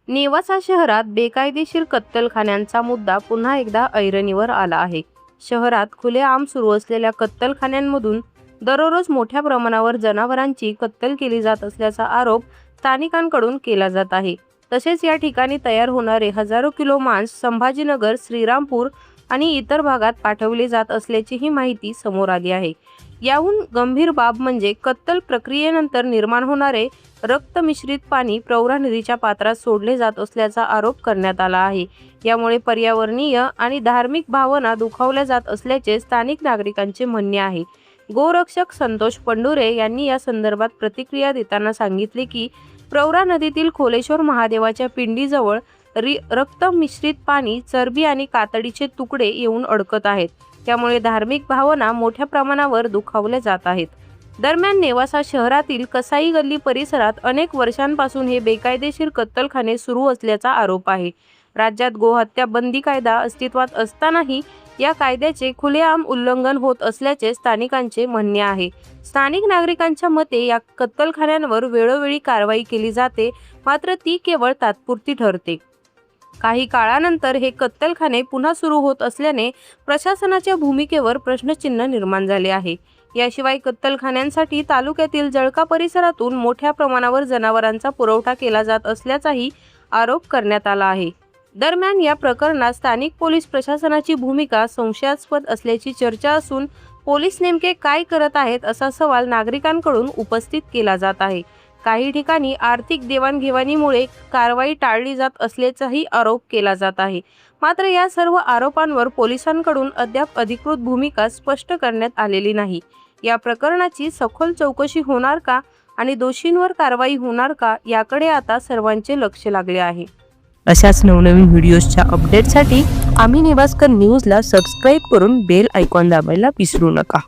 नेवासा शहरात बेकायदेशीर कत्तलखान्यांचा मुद्दा पुन्हा एकदा ऐरणीवर आला आहे। शहरात खुलेआम सुरू असलेल्या कत्तलखान्यांमधून दररोज मोठ्या प्रमाणावर जनावरांची कत्तल केली जात असल्याचा आरोप स्थानिकांकडून केला जात आहे। तसेच या ठिकाणी तयार होणारे हजारो किलो मांस संभाजीनगर, श्रीरामपूर आणि इतर भागात पाठवले जात असल्याचीही माहिती समोर आली आहे। याहून गंभीर बाब म्हणजे कत्तल प्रक्रियेनंतर निर्माण होणारे रक्त मिश्रित पाणी प्रवरा नदीच्या पात्रात सोडले जात असल्याचा आरोप करण्यात आला आहे। यामुळे पर्यावरणीय आणि धार्मिक भावना दुखावल्या जात असल्याचे स्थानिक नागरिकांचे म्हणणे आहे। गोरक्षक संतोष पंडुरे यांनी या संदर्भात प्रतिक्रिया देताना सांगितले की प्रवरा नदीतील खोलेश्वर महादेवाच्या पिंडीजवळ रक्त मिश्रित पाणी, चरबी आणि कातडीचे तुकडे येऊन अडकत आहेत। त्यामुळे धार्मिक भावना मोठ्या प्रमाणावर दुखावल्या जात आहेत। दरम्यान नेवासा शहरातील कसाई गल्ली परिसरात अनेक वर्षांपासून हे बेकायदेशीर कत्तलखाने सुरू असल्याचा आरोप आहे। राज्यात गोहत्या बंदी कायदा अस्तित्वात असतानाही या कायद्याचे खुलेआम उल्लंघन होत असल्याचे स्थानिकांचे म्हणणे आहे। स्थानिक नागरिकांच्या मते या कत्तलखान्यांवर वेळोवेळी कारवाई केली जाते, मात्र ती केवळ तात्पुरती ठरते। काही काळानंतर हे कत्तलखाने पुन्हा सुरू होत असल्याने प्रशासनाच्या भूमिकेवर प्रश्नचिन्ह निर्माण झाले आहे। याशिवाय कत्तलखान्यांसाठी तालुक्यातील जळका परिसरातून मोठ्या प्रमाणावर जनावरांचा पुरवठा केला जात असल्याचाही आरोप करण्यात आला आहे। दरम्यान या प्रकरणात स्थानिक पोलीस प्रशासनाची भूमिका संशयास्पद असल्याची चर्चा असून पोलीस नेमके काय करत आहेत असा सवाल नागरिकांकडून उपस्थित केला जात आहे। काही ठिकाणी आर्थिक देवाणघेवाणीमुळे कारवाई टाळली जात असल्याचाही आरोप केला जात आहे। मात्र या सर्व आरोपांवर पोलिसांकडून अद्याप अधिकृत भूमिका स्पष्ट करण्यात आलेली नाही। या प्रकरणाची सखोल चौकशी होणार का आणि दोषींवर कारवाई होणार का याकडे आता सर्वांचे लक्ष लागले आहे। अशाच नवनवीन व्हिडिओजच्या अपडेटसाठी आम्ही नेवास्कर न्यूजला सबस्क्राईब करून बेल आयकॉन दाबायला विसरू नका।